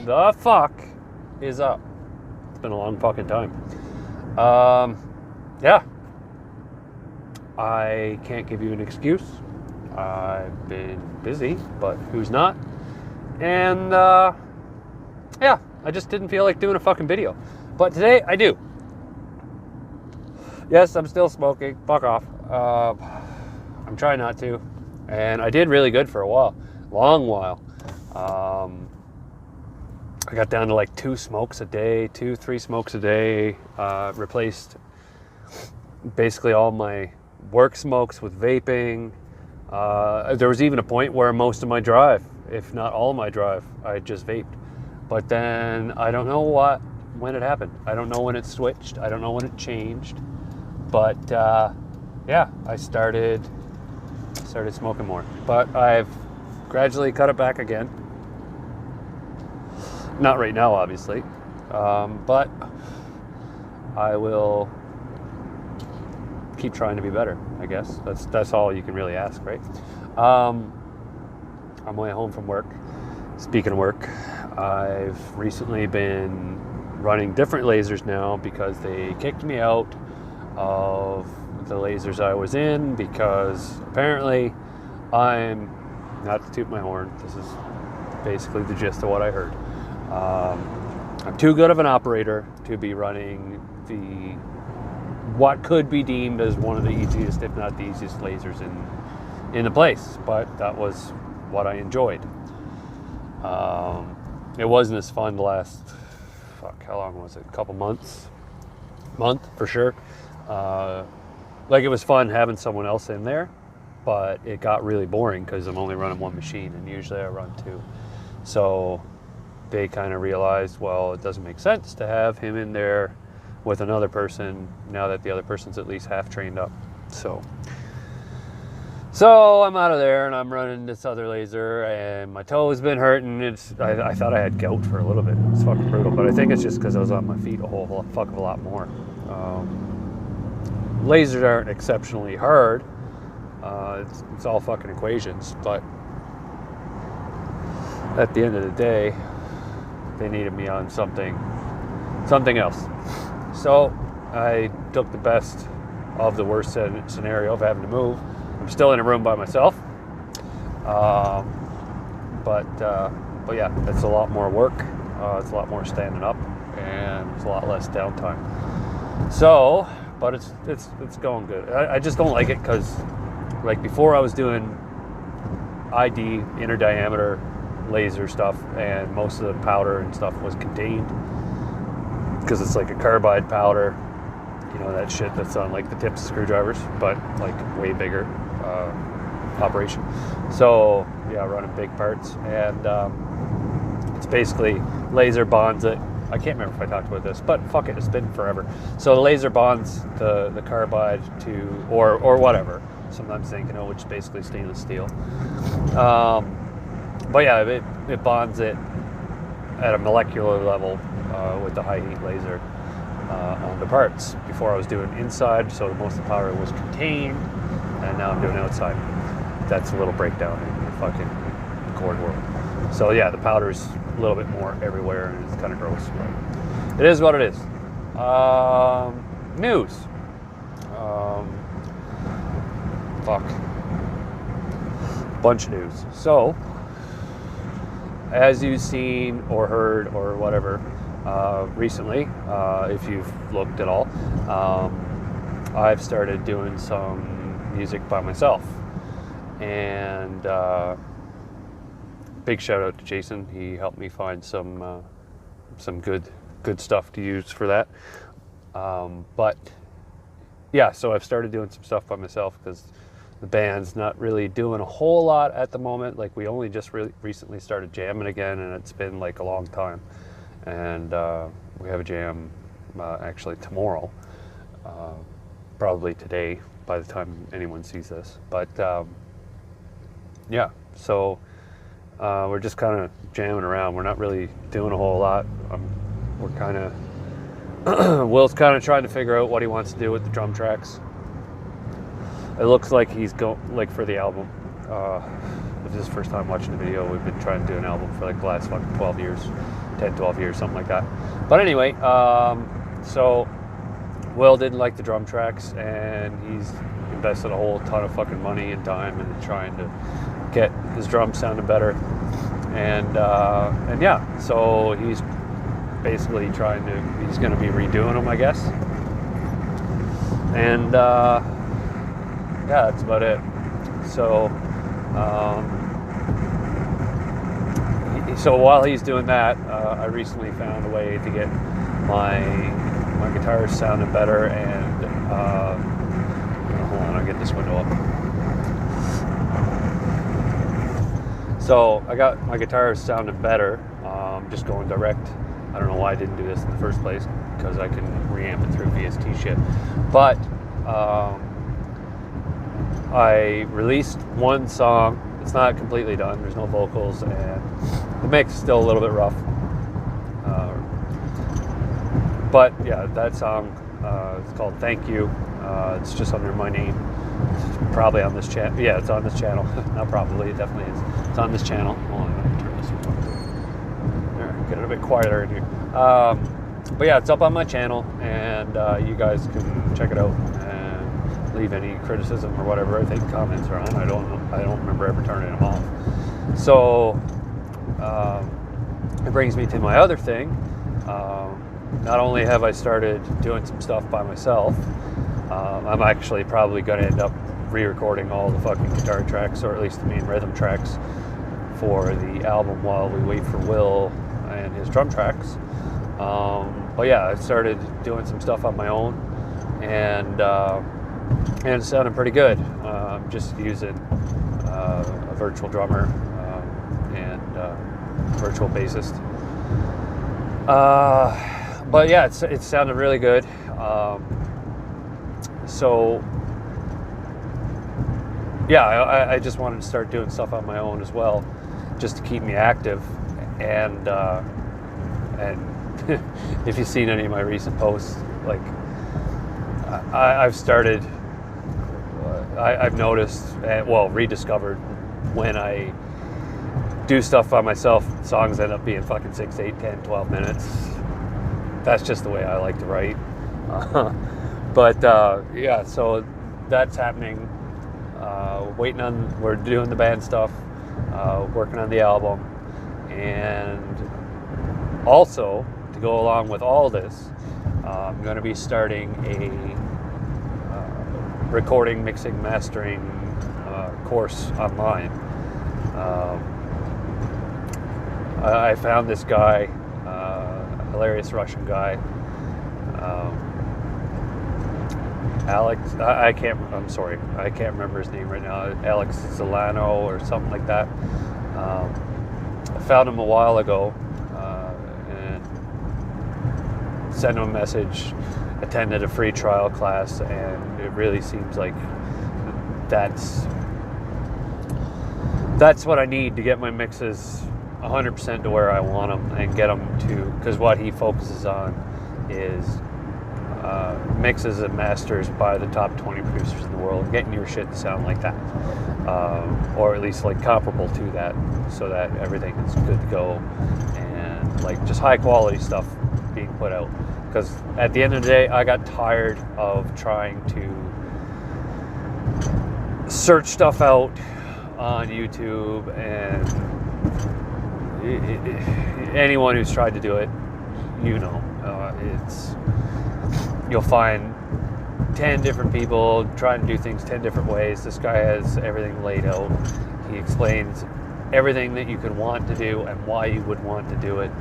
the fuck is up? It's been a long fucking time. Yeah. I can't give you an excuse. I've been busy, but who's not? And, yeah, I just didn't feel like doing a fucking video. But today, I do. Yes, I'm still smoking. Fuck off. I'm trying not to. And I did really good for a while. Long while. I got down to like 3 smokes a day. Replaced basically all my work smokes with vaping. There was even a point where most of my drive, if not all of my drive, I just vaped. But then I don't know when it happened. I don't know when it switched. I don't know when it changed. But yeah, I started smoking more. But I've gradually cut it back again. Not right now, obviously. But I will keep trying to be better, I guess. That's all you can really ask, right? On my way home from work, speaking of work, I've recently been running different lasers now because they kicked me out of the lasers I was in because apparently I'm, not to toot my horn, this is basically the gist of what I heard. I'm too good of an operator to be running what could be deemed as one of the easiest, if not the easiest lasers in the place, but that was what I enjoyed. It wasn't as fun the last, how long was it? A couple months? Month, for sure. Like it was fun having someone else in there, but it got really boring because I'm only running one machine and usually I run 2. So they kind of realized, well, it doesn't make sense to have him in there with another person now that the other person's at least half trained up. So I'm out of there and I'm running this other laser and my toe has been hurting. I thought I had gout for a little bit. It's fucking brutal, but I think it's just because I was on my feet a whole fuck of a lot more. Lasers aren't exceptionally hard. It's all fucking equations, but at the end of the day, they needed me on something else. So I took the best of the worst scenario of having to move. I'm still in a room by myself. But yeah, it's a lot more work. It's a lot more standing up and it's a lot less downtime. So, but it's going good. I just don't like it because like before I was doing ID, inner diameter laser stuff, and most of the powder and stuff was contained because it's like a carbide powder, you know, that shit that's on like the tips of screwdrivers, but like way bigger operation. So yeah, running big parts, and it's basically laser bonds it. I can't remember if I talked about this, but fuck it, it's been forever. So the laser bonds the carbide to, or whatever. Sometimes they can, which is basically stainless steel. But yeah, it bonds it at a molecular level with the high heat laser on the parts. Before I was doing inside, so most of the powder was contained, and now I'm doing outside. That's a little breakdown in the fucking Gord world. So yeah, the powder's a little bit more everywhere, and it's kind of gross, but it is what it is. News. Bunch of news. So, as you've seen or heard or whatever recently, if you've looked at all, I've started doing some music by myself. And big shout out to Jason. He helped me find some good stuff to use for that. But yeah, so I've started doing some stuff by myself because the band's not really doing a whole lot at the moment. Like we only just recently started jamming again, and it's been like a long time. And we have a jam actually tomorrow, probably today by the time anyone sees this. But yeah, so we're just kind of jamming around. We're not really doing a whole lot. We're kind of Will's kind of trying to figure out what he wants to do with the drum tracks. It looks like he's going, like for the album, the this is his first time watching the video. We've been trying to do an album for like the last fucking 12 years, 10, 12 years, something like that. But anyway, so Will didn't like the drum tracks, and he's invested a whole ton of fucking money and time in trying to get his drums sounding better. And yeah, so he's basically he's going to be redoing them, I guess. And yeah, that's about it. So so while he's doing that, I recently found a way to get my guitars sounding better. And hold on, I'll get this window up. So I got my guitars sounding better, just going direct. I don't know why I didn't do this in the first place, because I can reamp it through VST shit. But I released one song. It's not completely done. There's no vocals, and the mix is still a little bit rough. But yeah, that song, it's called Thank You. It's just under my name. It's probably on this channel. Yeah, it's on this channel. Not probably, it definitely is. It's on this channel. Hold on, I'm going to turn this one. There, get it a bit quieter in here. But yeah, it's up on my channel, and you guys can check it out and leave any criticism or whatever. I think comments are on. I don't remember ever turning them off. So it brings me to my other thing. Not only have I started doing some stuff by myself, I'm actually probably going to end up re-recording all the fucking guitar tracks, or at least the main rhythm tracks, for the album while we wait for Will and his drum tracks. But yeah, I started doing some stuff on my own, and it's sounding pretty good. I'm just using a virtual drummer and virtual bassist. But yeah, it sounded really good. So yeah, I just wanted to start doing stuff on my own as well, just to keep me active. And if you've seen any of my recent posts, like I've noticed, rediscovered, when I do stuff by myself, songs end up being fucking 6, 8, 10, 12 minutes. That's just the way I like to write. But yeah, so that's happening. We're doing the band stuff, working on the album, and also, to go along with all this, I'm going to be starting a recording, mixing, mastering course online. I found this guy, a hilarious Russian guy, Alex. I can't remember his name right now. Alex Zolano or something like that. I found him a while ago and sent him a message. Attended a free trial class, and it really seems like that's what I need to get my mixes 100% to where I want them, and get them to, because what he focuses on is mixes and masters by the top 20 producers in the world, getting your shit to sound like that, or at least like comparable to that, so that everything is good to go, and like just high quality stuff being put out. Because at the end of the day, I got tired of trying to search stuff out on YouTube, and anyone who's tried to do it, you'll find 10 different people trying to do things 10 different ways. This guy has everything laid out. He explains everything that you could want to do and why you would want to do it,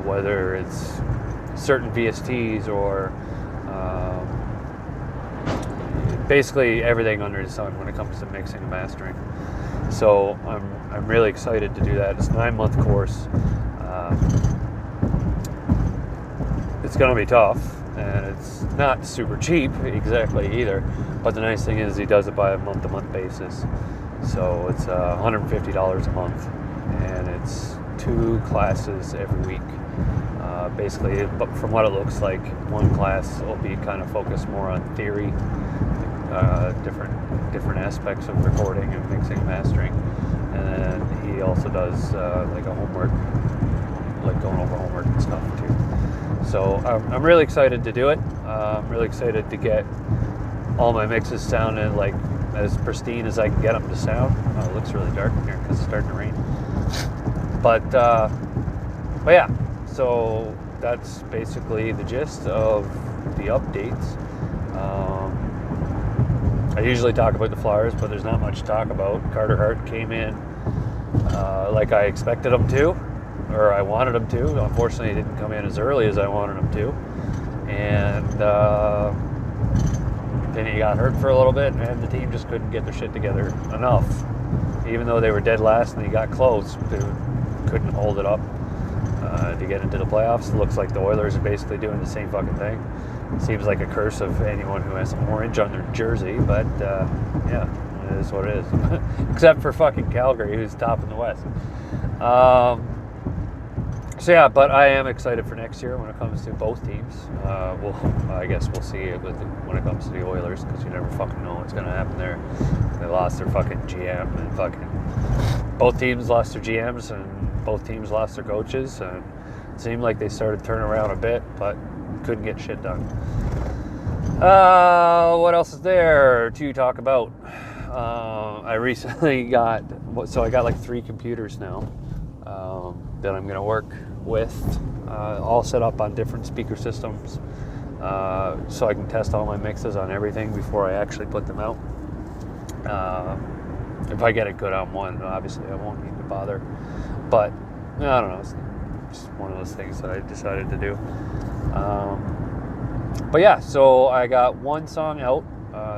whether it's certain VSTs or basically everything under the sun when it comes to mixing and mastering. So I'm really excited to do that. It's a 9-month course. It's going to be tough, and it's not super cheap exactly either, but the nice thing is he does it by a month-to-month basis. So it's $150 a month, and it's 2 classes every week. Basically, but from what it looks like, one class will be kind of focused more on theory, different aspects of recording and mixing and mastering, and then he also does like a homework, like going over homework and stuff too. So I'm really excited to do it. I'm really excited to get all my mixes sounding like as pristine as I can get them to sound. Oh, it looks really dark in here because it's starting to rain. But yeah, so that's basically the gist of the updates. I usually talk about the Flyers, but there's not much to talk about. Carter Hart came in like I expected him to, or I wanted him to. Unfortunately, he didn't come in as early as I wanted him to. And then he got hurt for a little bit, and the team just couldn't get their shit together enough. Even though they were dead last and they got close, they couldn't hold it up to get into the playoffs. It looks like the Oilers are basically doing the same fucking thing. It seems like a curse of anyone who has orange on their jersey, but yeah, it is what it is. Except for fucking Calgary, who's top in the West. So yeah, but I am excited for next year when it comes to both teams. I guess we'll see it when it comes to the Oilers, because you never fucking know what's going to happen there. They lost their fucking GM, and fucking both teams lost their GMs, and both teams lost their coaches, and it seemed like they started turning around a bit, but couldn't get shit done. What else is there to talk about? I recently got like 3 computers now that I'm going to work with, all set up on different speaker systems, so I can test all my mixes on everything before I actually put them out. If I get it good on one, obviously I won't need to bother, but I don't know, it's just one of those things that I decided to do. But yeah, so I got one song out,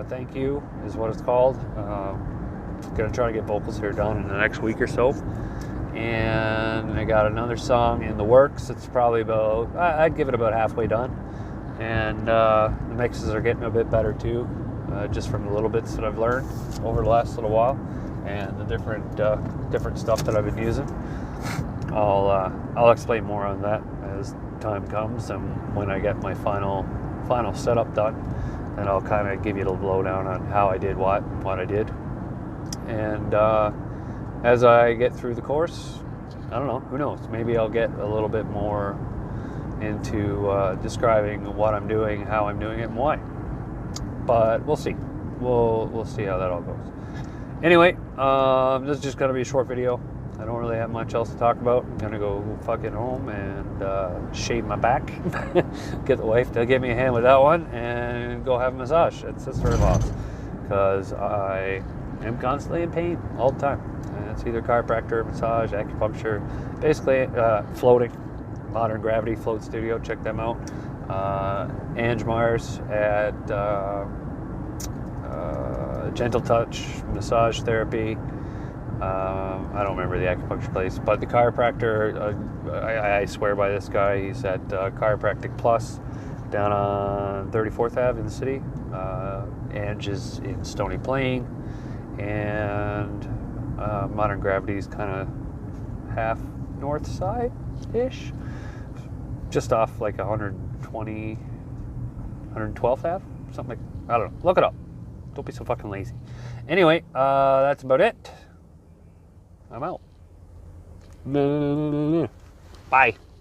Thank You is what it's called. Gonna try to get vocals here done in the next week or so. And I got another song in the works. It's probably about, I'd give it about halfway done. And the mixes are getting a bit better too, just from the little bits that I've learned over the last little while, and the different stuff that I've been using. I'll explain more on that as time comes, and when I get my final setup done, and I'll kind of give you a little lowdown on how I did what I did. And as I get through the course, I don't know, who knows, maybe I'll get a little bit more into describing what I'm doing, how I'm doing it, and why. But we'll see. We'll see how that all goes. Anyway, this is just going to be a short video. I don't really have much else to talk about. I'm going to go fucking home and shave my back. Get the wife to give me a hand with that one, and go have a massage at sister-in-law's, because I am constantly in pain all the time. And it's either chiropractor, massage, acupuncture, basically floating. Modern Gravity Float Studio, check them out. Ange Myers at Gentle Touch Massage Therapy. I don't remember the acupuncture place, but the chiropractor, I swear by this guy. He's at Chiropractic Plus down on 34th Ave in the city. Ange is in Stony Plain, and Modern Gravity is kind of half north side-ish, just off like 112th Ave, something like, I don't know. Look it up. Don't be so fucking lazy. Anyway, that's about it. I'm out. Bye.